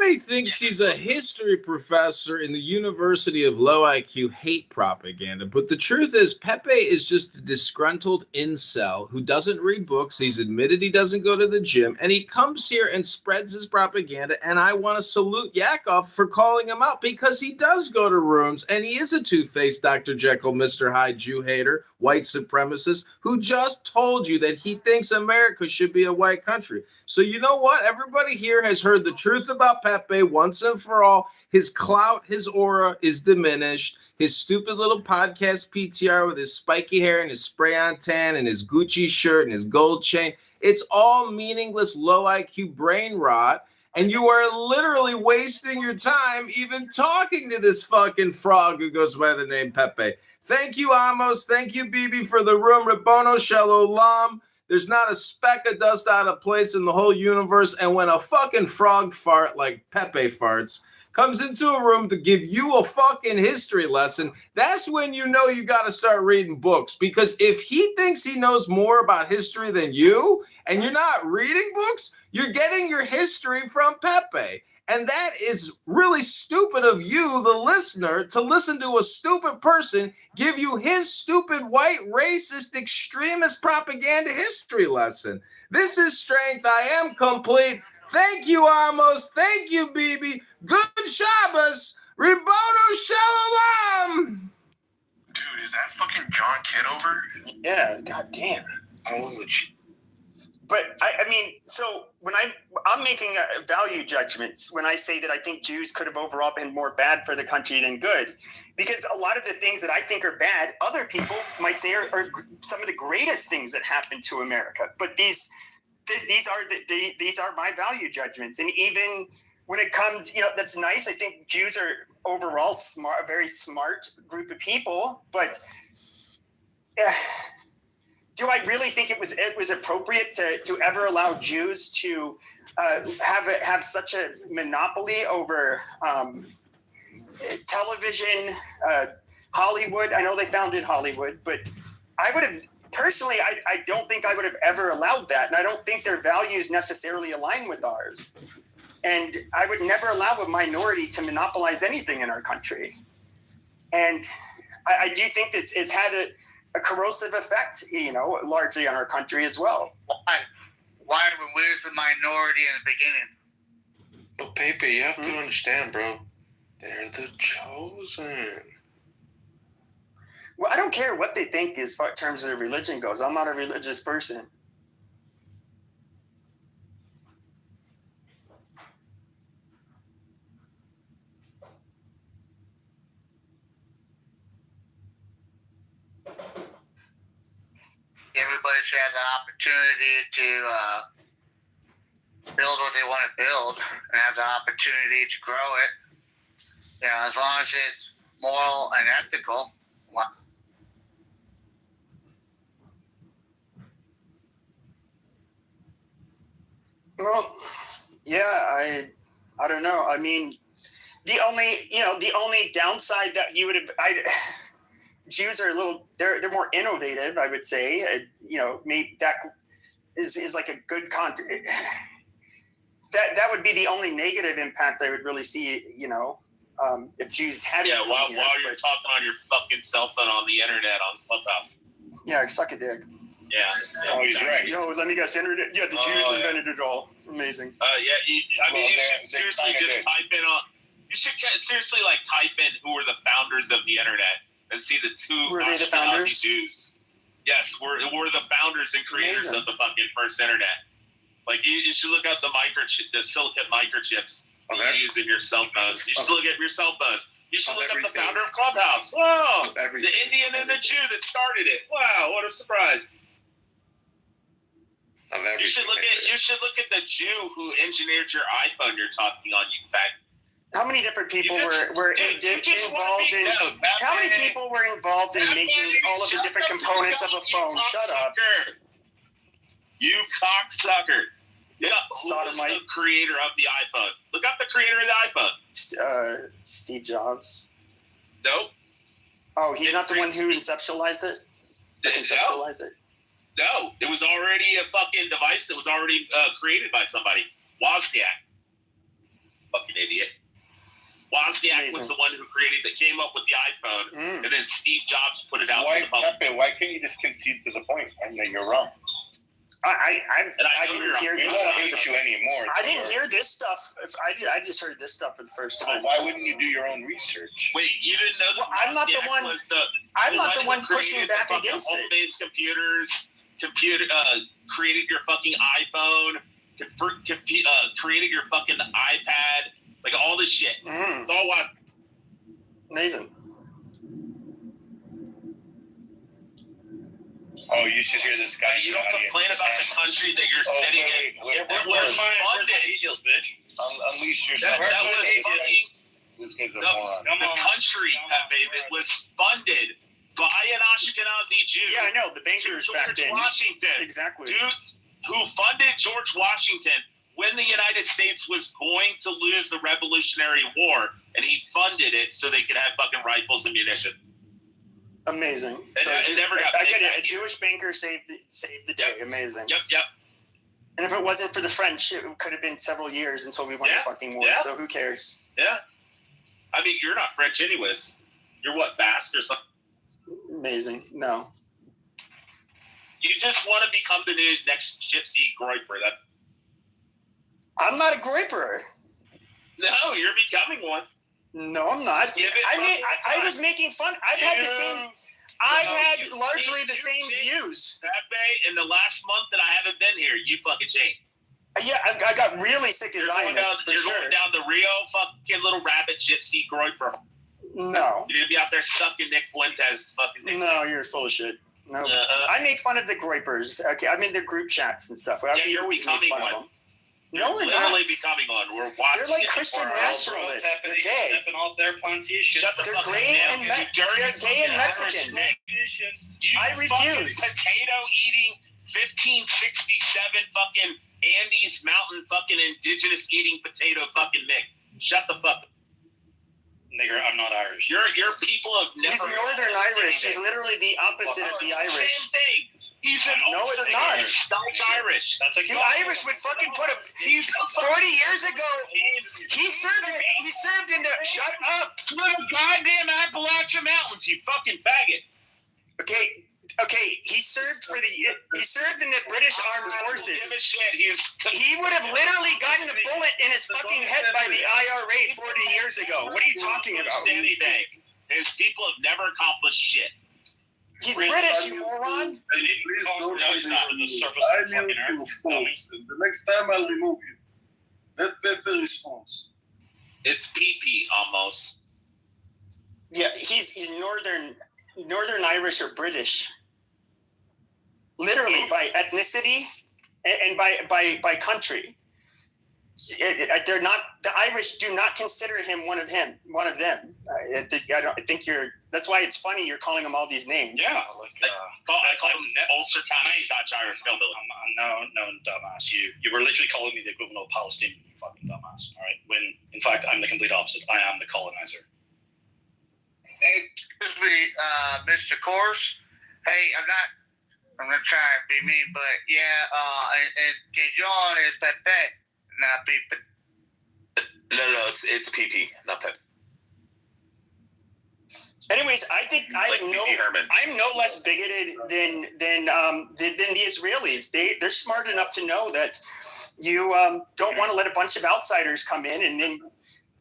Pepe thinks he's a history professor in the University of Low IQ Hate Propaganda, but the truth is Pepe is just a disgruntled incel who doesn't read books, he's admitted he doesn't go to the gym, and he comes here and spreads his propaganda, and I want to salute Yakov for calling him out because he does go to rooms, and he is a two-faced Dr. Jekyll, Mr. Hyde Jew hater, white supremacist, who just told you that he thinks America should be a white country. So you know what? Everybody here has heard the truth about Pepe once and for all. His clout, his aura is diminished. His stupid little podcast PTR with his spiky hair and his spray-on tan and his Gucci shirt and his gold chain. It's all meaningless, low IQ brain rot. And you are literally wasting your time even talking to this fucking frog who goes by the name Pepe. Thank you, Amos. Thank you, Bibi, for the room. Rabono Shalom. There's not a speck of dust out of place in the whole universe. And when a fucking frog fart like Pepe farts comes into a room to give you a fucking history lesson, that's when you know you got to start reading books. Because if he thinks he knows more about history than you and you're not reading books, you're getting your history from Pepe. And that is really stupid of you, the listener, to listen to a stupid person give you his stupid white racist extremist propaganda history lesson. This is strength. I am complete. Thank you, Amos. Thank you, Bibi. Good Shabbos. Ribono Shalom. Dude, is that fucking John Kitover? Yeah, goddamn. Holy shit. But I mean, so when I'm making value judgments when I say that I think Jews could have overall been more bad for the country than good, because a lot of the things that I think are bad, other people might say are some of the greatest things that happened to America. But these are my value judgments, and even when it comes, that's nice. I think Jews are overall smart, a very smart group of people, but. Do I really think it was appropriate to ever allow Jews to have such a monopoly over television, Hollywood? I know they founded Hollywood, but I would have personally, I don't think I would have ever allowed that, and I don't think their values necessarily align with ours. And I would never allow a minority to monopolize anything in our country. And I do think that it's had a corrosive effect, largely on our country as well. Why did we lose the minority in the beginning? But Pepe, you have to understand, bro. They're the chosen. Well, I don't care what they think as far in terms of religion goes. I'm not a religious person. Everybody should have the opportunity to build what they want to build and have the opportunity to grow it. As long as it's moral and ethical. Well, yeah, I don't know. I mean, the only downside that you would have, Jews are they're more innovative, I would say. Maybe that is like a good content. That would be the only negative impact I would really see, if Jews had. Yeah, while you're talking on your fucking cell phone on the internet on Clubhouse. Yeah, suck a dick. Yeah, he's right. Let me guess, internet. Yeah, the Jews invented it all. Amazing. You should seriously just type in on. You should seriously type in who were the founders of the internet and see the two. Were they the founders? Jews. Yes, we're the founders and creators of the fucking first internet. You should look up the silicon microchips you use in your cell phones. You should look at your cell phones. You should look up the founder of Clubhouse. Whoa, the Indian and the Jew that started it. Wow, what a surprise. You should look at the Jew who engineered your iPhone you're talking on, you fat. How many different people were involved in? How many people were involved in making all of the different components of a phone? Shut up. You cocksucker. Yeah, who was the creator of the iPhone? Look up the creator of the iPhone. Steve Jobs. Nope. Oh, he's not the one who conceptualized it? Conceptualized it? No, it was already a fucking device that was already created by somebody. Wozniak. Fucking idiot. Wozniak was the one who came up with the iPhone, and then Steve Jobs put it out to the public. Pepe, why can't you just concede to the point and then you're wrong? I didn't hear We this don't stuff. hate you anymore. I didn't hear this stuff. I just heard this stuff for the first time. Why wouldn't you do your own research? Wait, you didn't know that? Well, I'm not the one. I'm not the one pushing back against it. Home-based computers, created your fucking iPhone, created your fucking iPad, like all this shit. It's all what. Amazing. Oh, you should hear this guy. You don't complain about the country that you're sitting in. That was funded. Unleash yourself. That was fucking the country, Pepe, that was funded by an Ashkenazi Jew. Yeah, I know the bankers back then. George Washington, exactly. Dude, who funded George Washington when the United States was going to lose the Revolutionary War, and he funded it so they could have fucking rifles and munition. Amazing. So it never got I get it. A Jewish banker saved the day. Yep. Amazing. Yep. And if it wasn't for the French, it could have been several years until we won the fucking war. So who cares? Yeah. I mean, you're not French anyways. You're what, Basque or something? Amazing. No. You just want to become the new next Gypsy Groiper. I'm not a Groiper. No, you're becoming one. No, I'm not. I was making fun. I've had largely the same views. Pepe, in the last month that I haven't been here, you fucking changed. Yeah, I got really sick as Zionists. You're going down the Rio fucking little rabbit Gypsy Groiper. No. You're gonna be out there sucking Nick Fuentes fucking dick. No, you're full of shit. No, I make fun of the Groipers. Okay, I'm in their group chats and stuff. You're becoming one. No, we're literally not. becoming one. We're watching. They're like Christian nationalists. They're gay. Stepping off their plantation. Shut the They're fuck gay up, and they're gay and Mexican. I refuse. Potato eating 1567 fucking Andes Mountain fucking indigenous eating potato fucking Mick. Shut the fuck up. Nigger, I'm not Irish. Your people have never. He's Northern Irish. He's literally the opposite of the Irish. Same thing. He's an it's not. Scotch Irish. That's a the Irish would fucking put a 40 years ago. He served in the. Shut up. Little goddamn Appalachian Mountains, you fucking faggot. Okay. He served in the British Armed Forces. He would have literally gotten a bullet in his fucking head by the IRA 40 years ago. What are you talking about? Anything. His people have never accomplished shit. He's British, you moron. Please don't the surface of the fucking earth. The next time I'll remove you. Let Pepe response. It's PP almost. Yeah, he's Northern Irish or British. Literally by ethnicity and by country. They're not. The Irish do not consider him one of them. I think you're. That's why it's funny you're calling them all these names. Yeah, I call him Ulster County Scotch Irish hillbilly. No, dumbass. You were literally calling me the equivalent of Palestinian. You fucking dumbass. All right. When in fact I'm the complete opposite. I am the colonizer. Hey, excuse me, Mr. Course. Hey, I'm not trying to be mean, but yeah, and John is Pepe, not Pepe. No, it's PP, not Pepe. Anyways, I think I'm no less bigoted than the Israelis. They're smart enough to know that you don't want to let a bunch of outsiders come in and then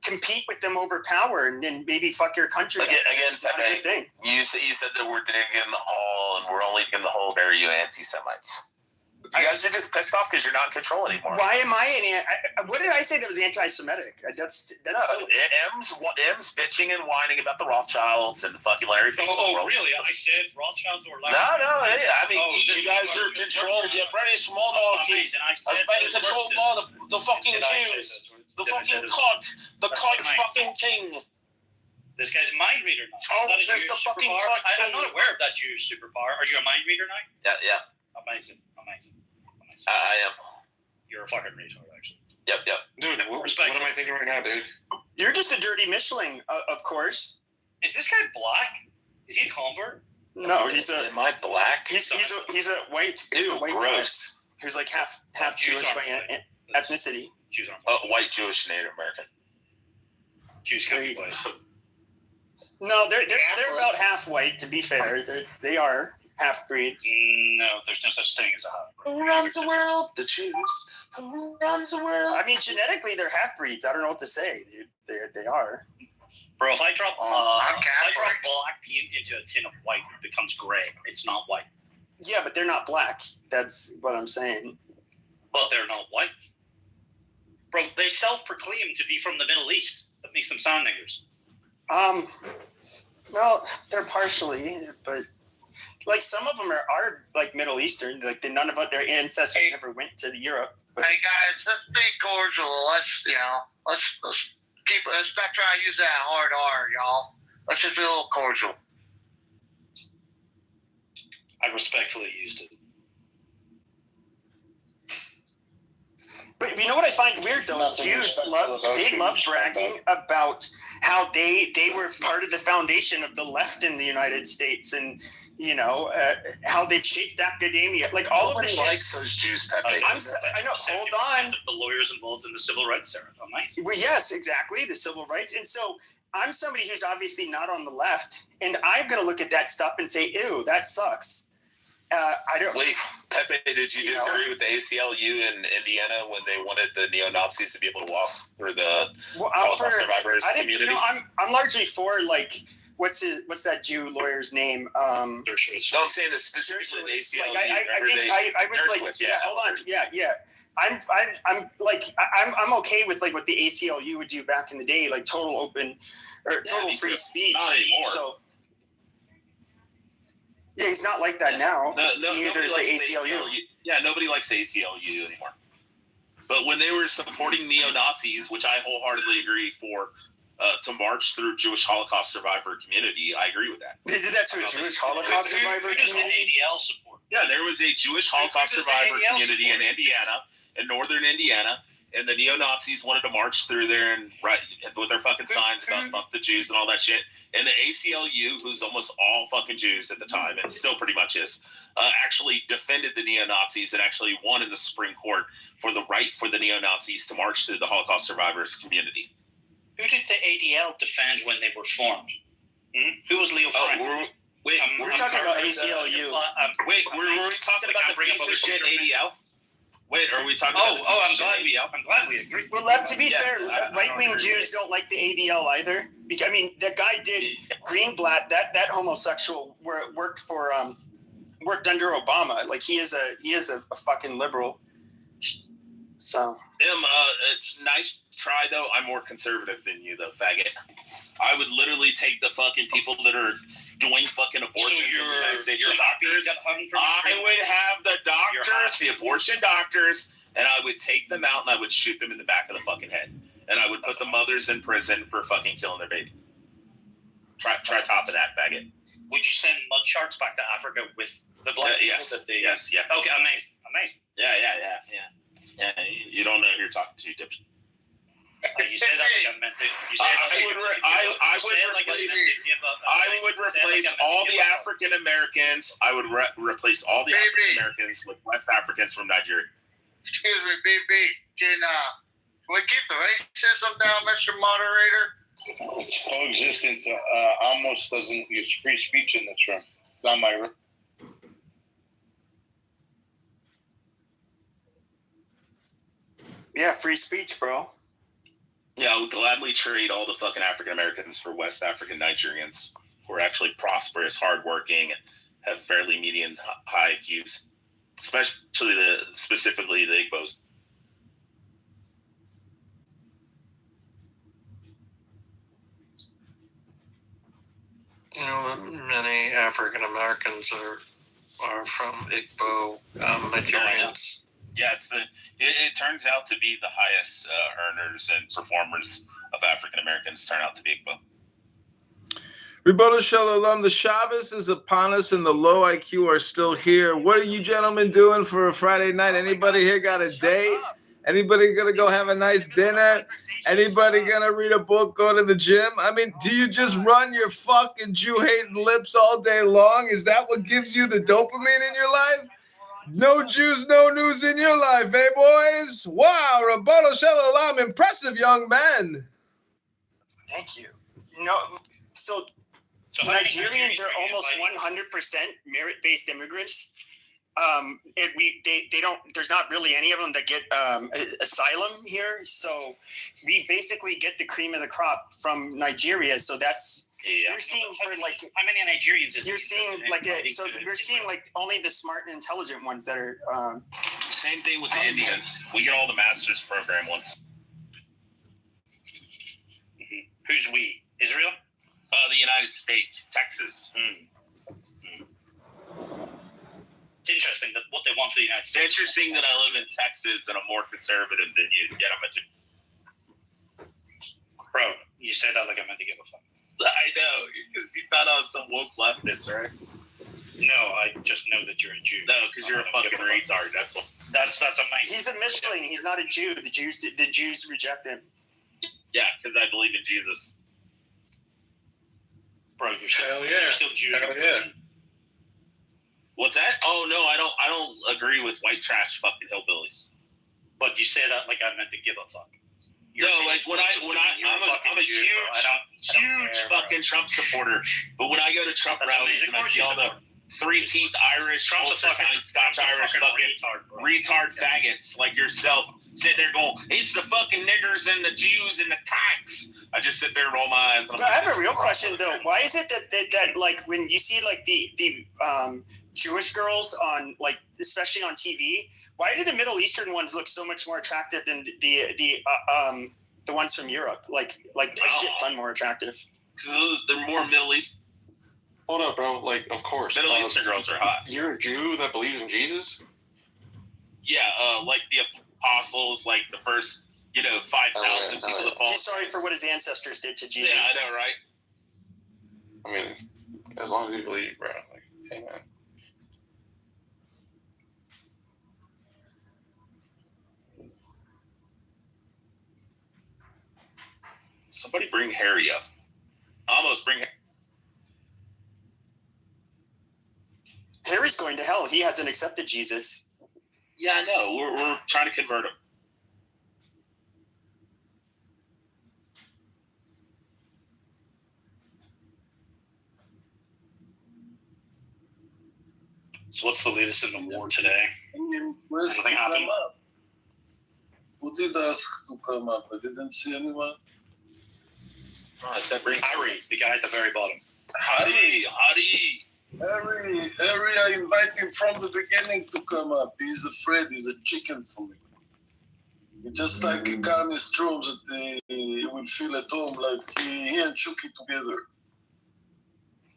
compete with them over power and then maybe fuck your country. Again, Pepe, thing. You said that we're digging the hole and we're only digging the hole. Bury you anti-Semites. You guys are just pissed off because you're not in control anymore. Why am I what did I say that was anti-Semitic? That's M's bitching and whining about the Rothschilds and the fucking Larry Fink. Really? I said Rothschilds or Larry? No. I mean, you guys are controlled. The British monarchy has been controlled by the fucking Jews. The fucking cock. The cock fucking king. This guy's a mind reader now. Charles is the fucking cock king. I'm not aware of that Jewish superpower. Are you a mind reader now? Yeah. Amazing. I am. You're a fucking retard, actually. Yep. Dude, what am I thinking right now, dude? You're just a dirty Michelin, of course. Is this guy black? Is he a convert? No, he's Am I black? He's a white. Ew, a white gross. Guy who's like half Jewish by ethnicity. Jews aren't. White Jewish Native American. Jews can't be white. No, they're about half white. To be fair, they are half breeds. No, there's no such thing as a half. Who runs the world? The Jews. Who runs the world? I mean, genetically, they're half breeds. I don't know what to say, dude. They are. Bro, if I drop black paint into a tin of white, it becomes gray. It's not white. Yeah, but they're not black. That's what I'm saying. But they're not white. Bro, they self-proclaim to be from the Middle East. That makes them sound niggers. Well, they're partially, but like some of them are like Middle Eastern. Like none of their ancestors ever went to Europe. But Hey guys, let's be cordial. Let's keep. Let's not try to use that hard R, y'all. Let's just be a little cordial. I respectfully used it. But you know what I find weird though? Jews love bragging about how they were part of the foundation of the left in the United States, and you know how they shaped academia. Like all of the shit. Likes those Jews, Pepe. I know. Hold on. The lawyers involved in the civil rights era. Oh, nice. Well, yes, exactly. The civil rights, and so I'm somebody who's obviously not on the left, and I'm going to look at that stuff and say, "Ew, that sucks." I don't. Wait, Pepe, did you disagree with the ACLU in Indiana when they wanted the neo-Nazis to be able to walk through the Holocaust survivors community? You know, I'm largely for like what's that Jew lawyer's name? No, I'm saying that specifically the ACLU. Like, I was like, yeah, hold on, yeah. I'm okay with like what the ACLU would do back in the day, like total open or total free speech. Not anymore. So. Yeah, he's not like that now. Neither is the ACLU. Yeah, nobody likes the ACLU anymore. But when they were supporting neo-Nazis, which I wholeheartedly agree for, to march through Jewish Holocaust survivor community, I agree with that. They did that to a Jewish Holocaust survivor community? ADL support. Yeah, there was a Jewish Holocaust survivor community in Indiana, in northern Indiana, and the neo-Nazis wanted to march through there and with their fucking signs about fuck the Jews and all that shit. And the ACLU, who's almost all fucking Jews at the time, and still pretty much is, actually defended the neo-Nazis and actually won in the Supreme Court for the right for the neo-Nazis to march through the Holocaust survivors community. Who did the ADL defend when they were formed? Who was Leo Frank? We're talking about ACLU. Were we talking about the piece of shit ADL? Wait, are we talking about I'm glad we agree. Well, to be fair, right-wing Jews don't like the ADL either. I mean, that guy did Greenblatt, that homosexual worked under Obama. Like he is a fucking liberal. So it's nice try though. I'm more conservative than you though, faggot. I would literally take the fucking people that are doing fucking abortions in the United States. I would have the doctors, the abortion doctors, and I would take them out and I would shoot them in the back of the fucking head. And I would put the mothers in prison for fucking killing their baby. Try top of that, faggot. Would you send mud sharks back to Africa with the black people? Yes. Okay, amazing. Yeah, you don't know who you're talking to, dipshit. You say that like I meant it. I would replace all the African Americans. I would replace all the African Americans with West Africans from Nigeria. Excuse me, BB. Can we keep the racism down, Mr. Moderator? It's coexistence almost doesn't use free speech in this room. It's not my room. yeah, free speech, bro. Yeah, I would gladly trade all the fucking African Americans for West African Nigerians who are actually prosperous, hardworking, and have fairly median high IQs, specifically the Igbos. You know, many African Americans are from Igbo Nigerians. Yeah, it turns out to be the highest earners and performers of African Americans turn out to be Igbo. Rebuttal Shalom. The Shabbos is upon us and the low IQ are still here. What are you gentlemen doing for a Friday night? Anybody here got a date? Anybody gonna go have a nice dinner? Anybody gonna read a book, go to the gym? I mean, do you just run your fucking Jew-hating lips all day long? Is that what gives you the dopamine in your life? No Jews, no news in your life, eh, boys? Wow, Rebuttal Shalom, impressive young men. Thank you. No, so Nigerians are almost 100% merit-based immigrants. They don't. There's not really any of them that get asylum here. So we basically get the cream of the crop from Nigeria. So that's you're seeing for like how many Nigerians is you're seeing like so we're seeing like only the smart and intelligent ones that are. Same thing with the Indians. We get all the master's program ones. Mm-hmm. Who's we? Israel? The United States, Texas. It's interesting that what they want for the United States. It's interesting that I live in Texas and I'm more conservative than you. Yet I'm Bro, you say that like I meant to give a fuck. I know, because you thought I was some woke leftist, right? No, I just know that you're a Jew. No, because you're a fucking retard. That's what. That's amazing. He's a Mischling. He's not a Jew. The Jews reject him. Yeah, because I believe in Jesus. Bro, you're still Jew. Hell yeah. What's that? Oh no, I don't agree with white trash fucking hillbillies. But you say that like I meant to give a fuck. No, like I'm a huge fucking Trump supporter. But when I go to Trump rallies and I see all the 3-teeth Irish, Ulster County Scotch Irish fucking retard faggots like yourself sit there going, it's the fucking niggers and the Jews and the cocks. I just sit there and roll my eyes. But I have a real question though. Why is it that like when you see like the Jewish girls on like especially on TV, why do the Middle Eastern ones look so much more attractive than the ones from Europe? Like a shit ton more attractive. Because they're more Middle East. Hold up, bro. Like, of course. Middle Eastern girls are hot. You're a Jew that believes in Jesus? Yeah, like the apostles, like the first, 5,000 people that fall. He's sorry for what his ancestors did to Jesus. Yeah, I know, right? I mean, as long as you believe, bro. Like, hey, man. Somebody bring Harry up. Almost bring Harry. Harry's going to hell. He hasn't accepted Jesus. Yeah, I know. We're trying to convert him. So what's the latest in the war today? Anything happened? Who did ask to come up? I didn't see anyone. Oh, I said bring Harry, the guy at the very bottom. Harry. Harry, I invite him from the beginning to come up. He's afraid. He's a chicken for me. He just like he calm his troops that he will feel at home like he and Chucky together.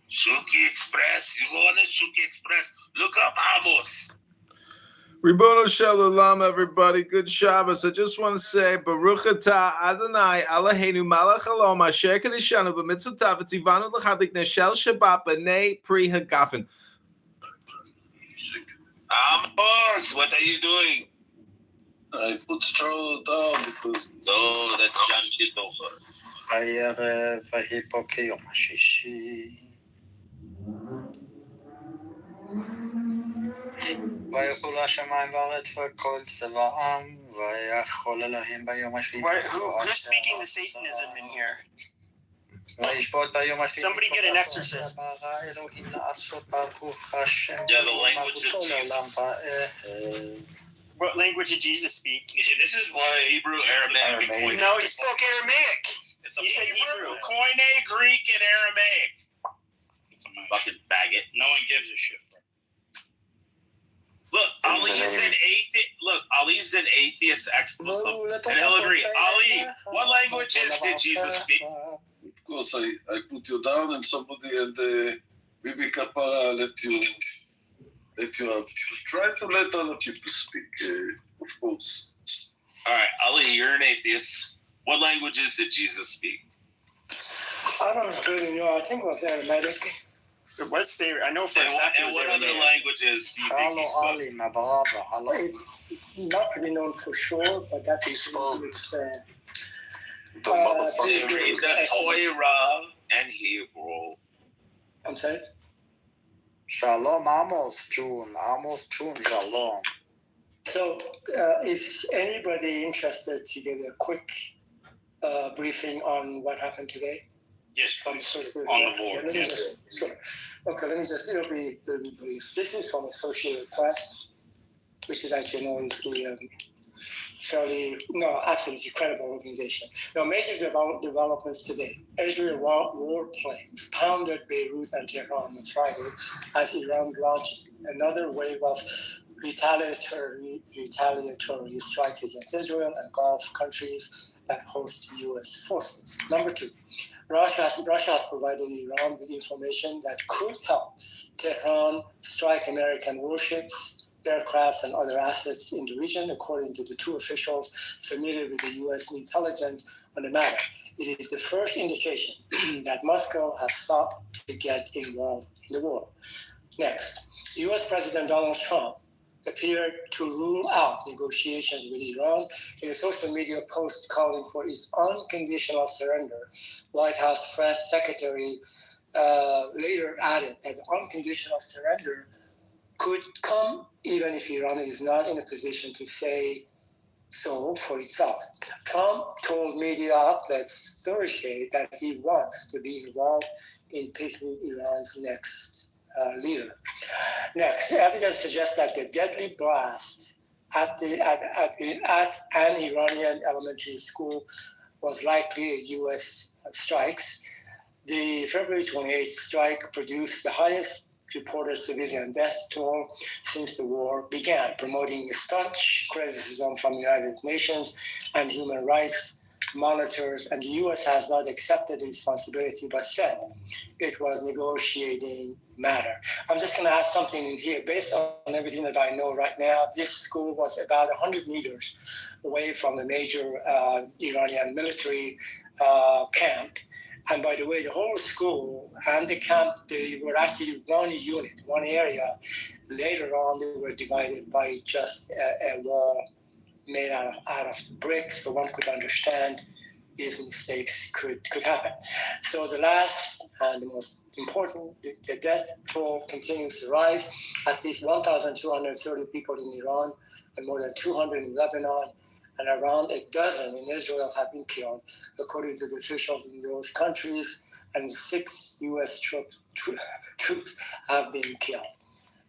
Shuki Express. You want a Shuki Express? Look up Amos. Ribono Shel Olam, everybody. Good Shabbos. I just want to say, Baruch Atah Adonai Eloheinu Malach Haolam Asher Kadishanu B'Mitzvotav V'Tzivanu L'Chadik Neshel Shabbat B'nei Pri Hagafen. Amos, what are you doing? I put straw down because... Oh, that's John Kitover. הערב ויהי פה כיום השישי. ויחולו השמיים והארץ וכל צבאם, ויחול אלוהים ביום השביעי. Who's speaking the Satanism in here? וישפוט ביום השביעי. Somebody get an exorcist. אלוהים לעשות ברוך השם. Yeah, the language of Jesus. What language did Jesus speak? You see, this is why Hebrew, Aramaic, and Koine. No, he spoke Aramaic. You said Hebrew, Koine, Greek, and Aramaic. It's a fucking faggot. No one gives a shit. Look, Ali's an atheist ex-Muslim, and he'll agree. Ali, what languages did Jesus speak? Of course, I put you down and somebody and Bibi Kapara let you out. Try to let other people speak, of course. All right, Ali, you're an atheist. What languages did Jesus speak? I don't really know. I think it was Aramaic. What's there? I know for a fact it was what other Aramaic. languages do you think he spoke? It's not really known for sure, but that is what The motherfucker. The Torah and Hebrew. I'm sorry? Shalom, Amos June, shalom. So, is anybody interested to get a quick briefing on what happened today? Yes, From on the board. Let me just, sure. Okay, let me just, it'll be brief. This is from Associated Press, which is, as you know, is the absolutely credible organization. Now, major developments today. Israel warplanes pounded Beirut and Tehran on Friday as Iran launched another wave of retaliatory strikes against Israel and Gulf countries that host U.S. forces. Number two, Russia has provided Iran with information that could help Tehran strike American warships, aircrafts, and other assets in the region, according to the two officials familiar with the U.S. intelligence on the matter. It is the first indication that Moscow has sought to get involved in the war. Next, U.S. President Donald Trump appeared to rule out negotiations with Iran in a social media post calling for its unconditional surrender. White House press secretary later added that the unconditional surrender could come even if Iran is not in a position to say so for itself. Trump told media outlets Thursday that he wants to be involved in picking Iran's next leader. Next, evidence suggests that the deadly blast at an Iranian elementary school was likely a U.S. strikes. The February 28th strike produced the highest reported civilian death toll since the war began, promoting staunch criticism from the United Nations and human rights monitors, and the U.S. has not accepted the responsibility but said it was negotiating the matter. I'm just going to add something in here. Based on everything that I know right now, this school was about 100 meters away from a major Iranian military camp. And by the way, the whole school and the camp, they were actually one unit, one area. Later on, they were divided by just a wall made out of bricks, so one could understand these mistakes could happen. So the last and the most important, the death toll continues to rise. At least 1,230 people in Iran and more than 200 in Lebanon and around a dozen in Israel have been killed, according to the officials in those countries, and 6 U.S. troops have been killed.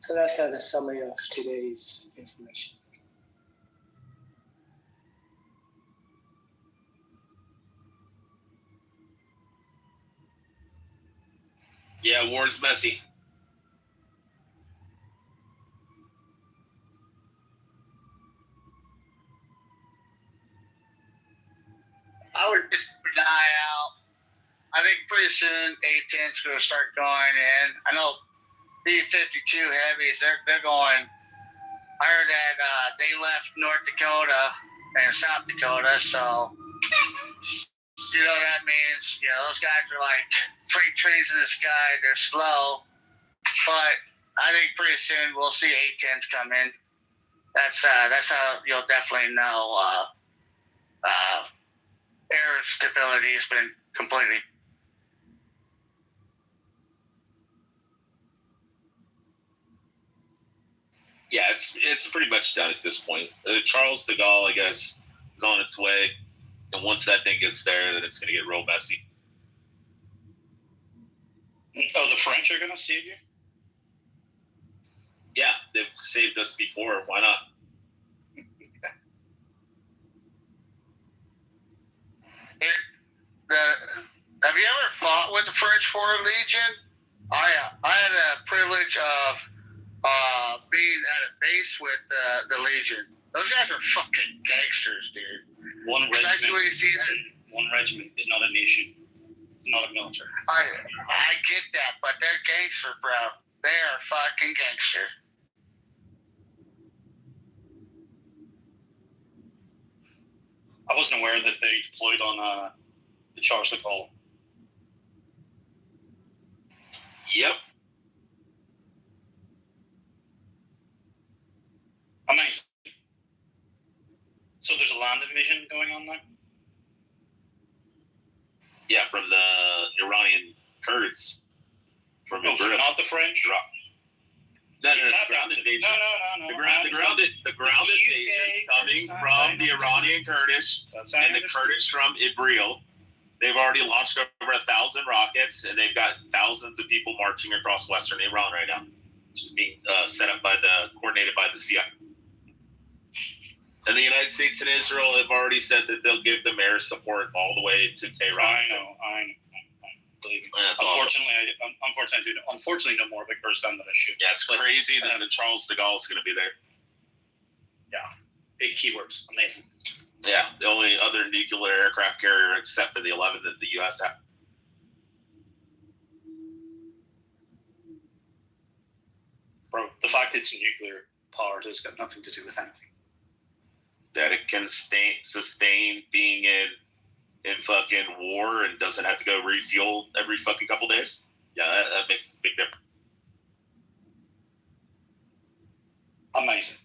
So that's kind of a summary of today's information. Yeah, war's messy. I would just die out. I think pretty soon A-10's going to start going in. I know B-52 heavies, they're going. I heard that they left North Dakota and South Dakota, so you know what that means. You know, those guys are like freight trains in the sky. They're slow, but I think pretty soon we'll see A-10s come in. That's how you'll definitely know air stability has been completely. Yeah, it's pretty much done at this point. Charles de Gaulle, I guess, is on its way, and once that thing gets there, then it's going to get real messy. Oh, the French are going to save you? Yeah, they've saved us before. Why not? Have you ever fought with the French Foreign Legion? I had a privilege of being at a base with the Legion. Those guys are fucking gangsters, dude. One regiment is not a nation. It's not a military. I get that, but they're gangster, bro. They are fucking gangster. I wasn't aware that they deployed on the Charles de Gaulle. Yep. Amazing. So there's a land invasion going on there? Yeah, from the Iranian Kurds. From so not the French? No, the ground invasion. No. The ground invasion is coming from the Iranian Kurdish and the Kurdish from Ibril. They've already launched over 1,000 rockets, and they've got thousands of people marching across Western Iran right now, which is being coordinated by the CIA. And the United States and Israel have already said that they'll give them air support all the way to Tehran. I know. Believe me. Unfortunately, no more of Kurdistan than I should. Yeah, it's crazy that the Charles de Gaulle is going to be there. Yeah, big keywords. Amazing. Yeah, the only other nuclear aircraft carrier except for the 11 that the U.S. has. Bro, the fact it's nuclear powered has got nothing to do with anything. That it can sustain being in fucking war and doesn't have to go refuel every fucking couple days. Yeah, that makes a big difference. Amazing.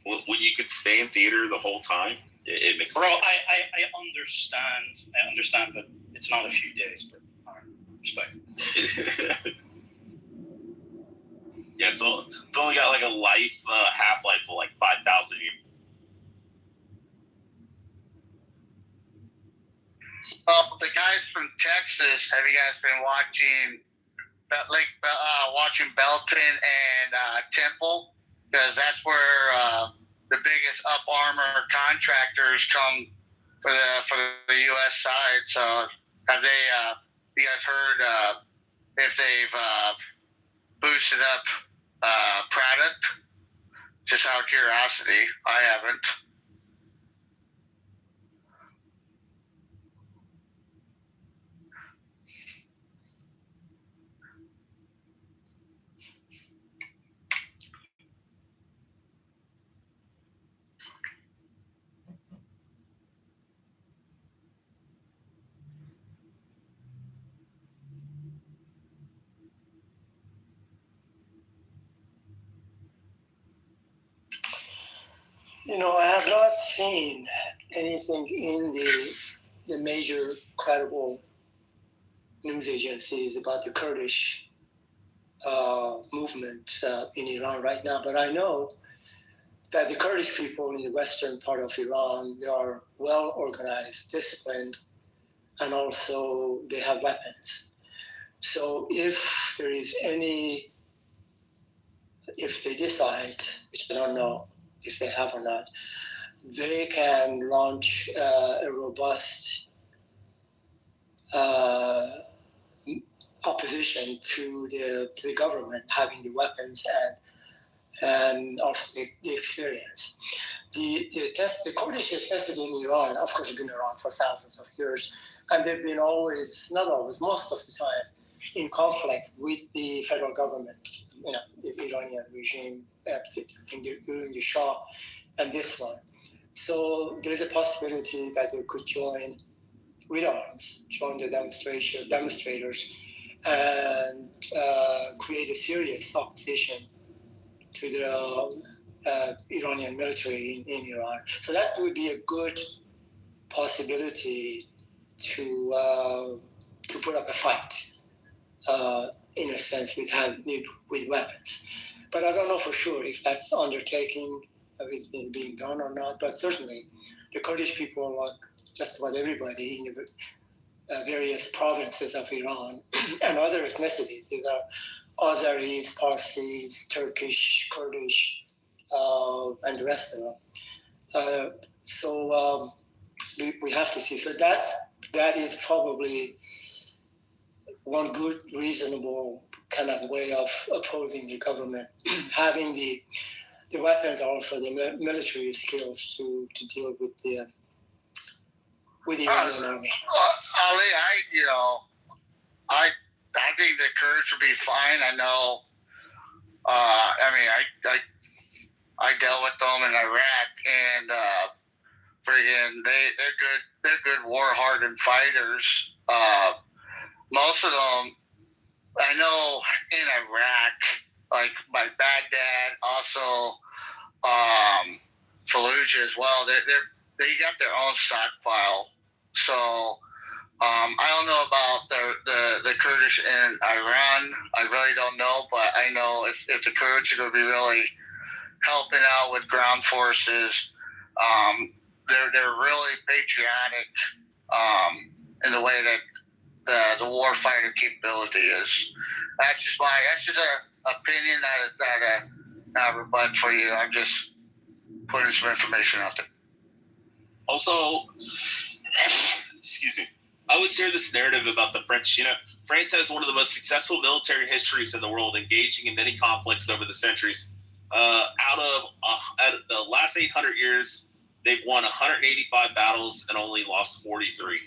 When you could stay in theater the whole time, it makes sense. Bro, I understand that it's not a few days, but all right, respect. Yeah, it's only got like a half-life of like 5,000 years. The guys from Texas, have you guys been watching Belton and Temple? Because that's where the biggest up armor contractors come for the U.S. side. So have they? You guys heard if they've boosted up product? Just out of curiosity, I haven't. I have not seen anything in the major credible news agencies about the Kurdish movement in Iran right now, but I know that the Kurdish people in the western part of Iran, they are well organized, disciplined, and also they have weapons. So if they decide, which I don't know if they have or not, they can launch a robust opposition to the government having the weapons and also the experience. The Kurdish have tested in Iran, of course, have been around for thousands of years, and they've been most of the time, in conflict with the federal government, the Iranian regime during the Shah and this one. So there's a possibility that they could join with arms, join the demonstrators, and create a serious opposition to the Iranian military in Iran. So that would be a good possibility to put up a fight, in a sense, with weapons. But I don't know for sure if that's undertaking is being done or not. But certainly, the Kurdish people, like just about everybody in the various provinces of Iran and other ethnicities, these are Azeris, Parsis, Turkish, Kurdish, and the rest of them. So we have to see. So that is probably one good, reasonable kind of way of opposing the government, having the weapons, also the military skills to deal with the Iranian army. Ali, I think the Kurds would be fine. I know. I dealt with them in Iraq, and they're good. They're good war-hardened fighters. Most of them, I know, in Iraq, like by Baghdad, also Fallujah as well. They got their own stockpile. So I don't know about the Kurdish in Iran. I really don't know, but I know if the Kurds are going to be really helping out with ground forces, they're really patriotic in the way that the warfighter capability is. That's just an opinion that not rebut for you. I'm just putting some information out there. Also, excuse me, I always hear this narrative about the French. France has one of the most successful military histories in the world, engaging in many conflicts over the centuries. Out of the last 800 years, they've won 185 battles and only lost 43.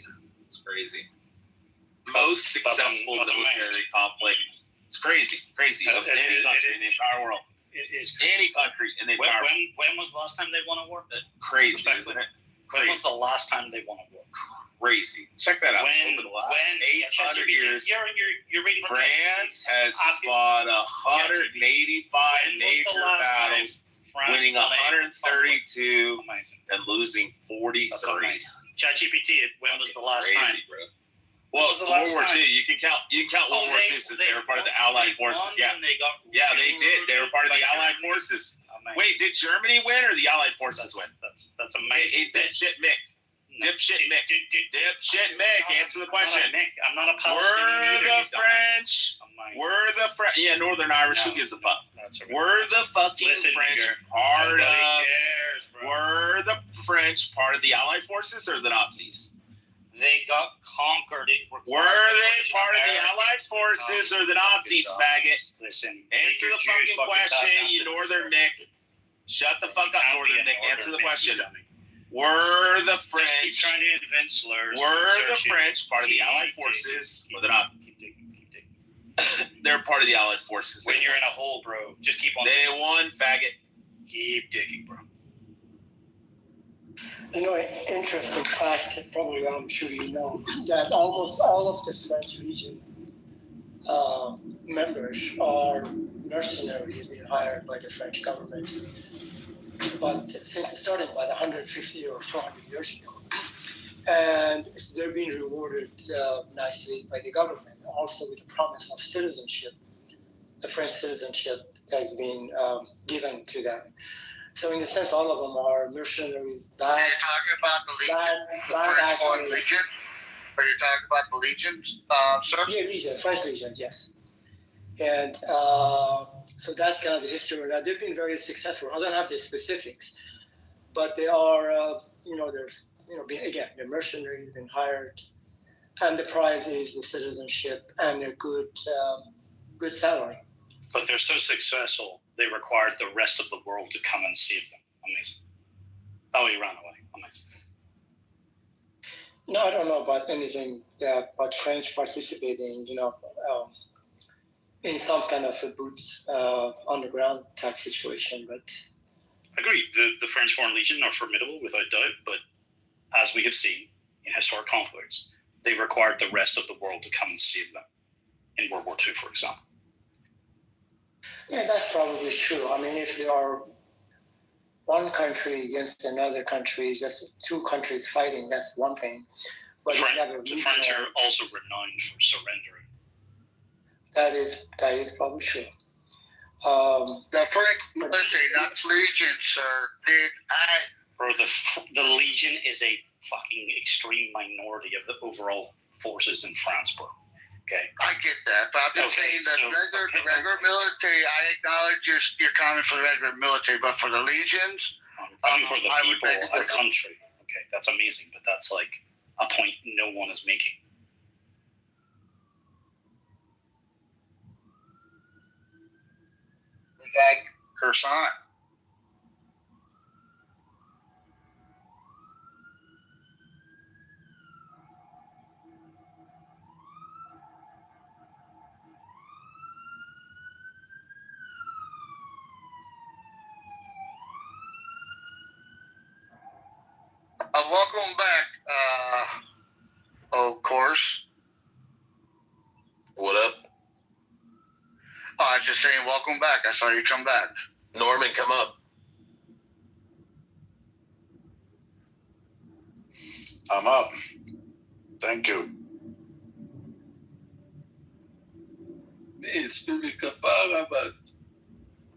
It's crazy. Most successful military conflict. It's crazy of any country in the entire world. It is any country in the entire world. When was the last time they won a war? Crazy, isn't it? When was the last time they won a war? Crazy. Check that out. When over the last 800 years, you're reading France has fought 185 major battles, winning 132 and losing 43. ChatGPT, when was the last time? Bro. Well, World War II. You can count World War II since they were part of the Allied forces. Yeah, they did. They were part of the Allied forces. Wait, did Germany win or the Allied forces win? That's amazing. Hey, dipshit Mick. Dipshit Mick. Answer the question. I'm not a Palestinian. We're the French. Yeah, Northern Irish. Who gives a fuck? We're the fucking French part of. Were the French part of the Allied forces or the Nazis? They got conquered. Were they part of the Allied forces or the Nazis, faggot? Listen. Answer the fucking question, you Northern Nick. Shut the fuck up, Northern Nick. Answer the question. Were the French keep trying to invent slurs? Were the French part of the Allied forces or the Nazis? They're part of the Allied forces. When you're in a hole, bro, just keep on. They won, faggot. Keep digging, bro. Interesting fact, probably I'm sure you know, that almost all of the French Legion members are mercenaries being hired by the French government. But since starting about 150 or 200 years ago, and they're being rewarded nicely by the government, also with the promise of citizenship, the French citizenship that has been given to them. So in a sense, all of them are mercenaries. Are you talking about the Legion? The French Foreign Legion? Are you talking about the Legions, sir? Yeah, Legion, French Legion, yes. And so that's kind of the history. Now, they've been very successful. I don't have the specifics, but they are, they're mercenaries, been hired, and the prize is the citizenship and a good salary. But they're so successful, they required the rest of the world to come and save them. Amazing. Oh, he ran away. Amazing. No, I don't know about anything about French participating, in some kind of a boots on the ground type situation. But agreed. The French Foreign Legion are formidable without doubt, but as we have seen in historic conflicts, they required the rest of the world to come and save them. In World War II, for example. Yeah, that's probably true. I mean, if there are one country against another country, just two countries fighting, that's one thing. But the French are also renowned for surrendering. That is probably true. The French military, not Legion, sir. Bro, the Legion is a fucking extreme minority of the overall forces in France, bro. Okay. I get that, but I'm just saying that the regular military, I acknowledge your comment for the regular military, but for the legions, for the people of the country, okay, that's amazing, but that's like a point no one is making. The guy Croissant. Welcome back, of course. What up? Oh, I was just saying, welcome back. I saw you come back. Norman, come up. I'm up. Thank you. it's Bibi Kapara, but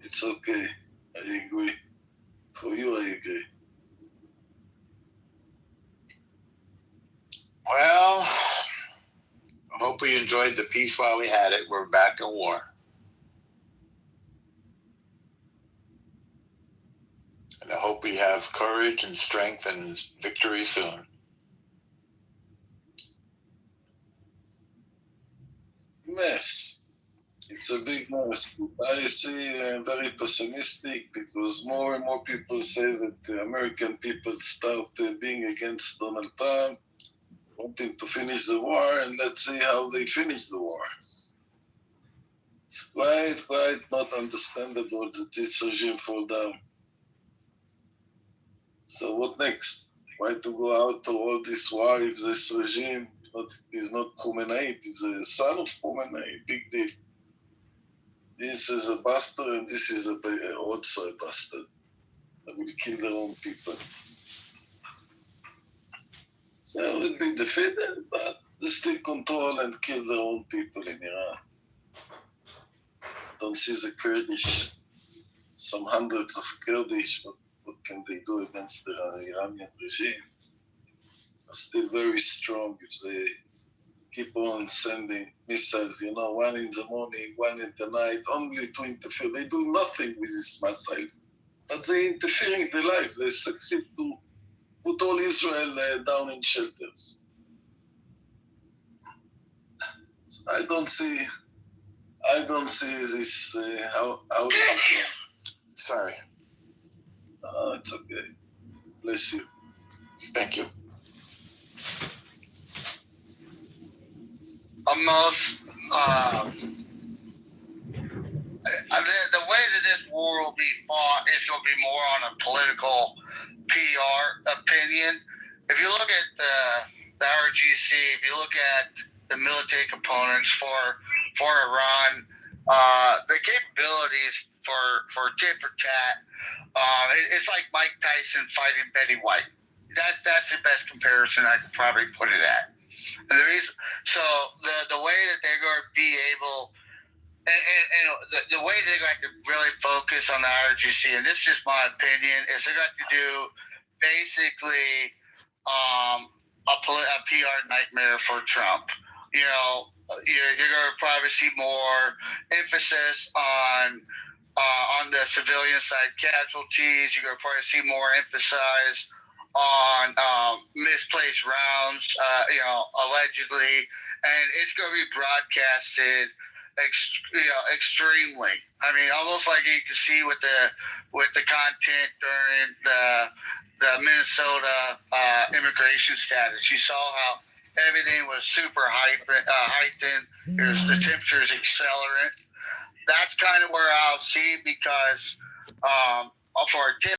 it's okay. I agree. For you, I agree. Well, I hope we enjoyed the peace while we had it. We're back in war. And I hope we have courage and strength and victory soon. Mess. It's a big mess. I see very pessimistic because more and more people say that the American people start being against Donald Trump, wanting to finish the war, and let's see how they finish the war. It's quite not understandable that this regime fall down. So what next? Why to go out to all this war if this regime is not Khamenei, it is a son of Khamenei, big deal. This is a bastard and this is also a bastard that will kill their own people. So it will be defeated, but they still control and kill their own people in Iran. Don't see the Kurdish, some hundreds of Kurdish, what can they do against the Iranian regime? They're still very strong if they keep on sending missiles, one in the morning, one in the night, only to interfere. They do nothing with these missiles, but they interfere in their life. They succeed to put all Israel down in shelters. So I don't see this, how Sorry. It's okay. Bless you. Thank you. Almost, the way that this war will be fought is going to be more on a political PR opinion. If you look at the RGC, if you look at the military components for Iran, the capabilities for tit for tat, it's like Mike Tyson fighting Betty White. That's the best comparison I could probably put it at. And the reason, so the way that they're going to be able, and the way they're going to really focus on the RGC, and this is just my opinion, is they're going to do basically a PR nightmare for Trump. You're going to probably see more emphasis on the civilian side casualties. You're going to probably see more emphasis on misplaced rounds, allegedly, and it's going to be broadcasted extremely. I mean, almost like you can see with the content during the Minnesota immigration status. You saw how everything was super heightened. The temperature's accelerant. That's kind of where I'll see, because for a tip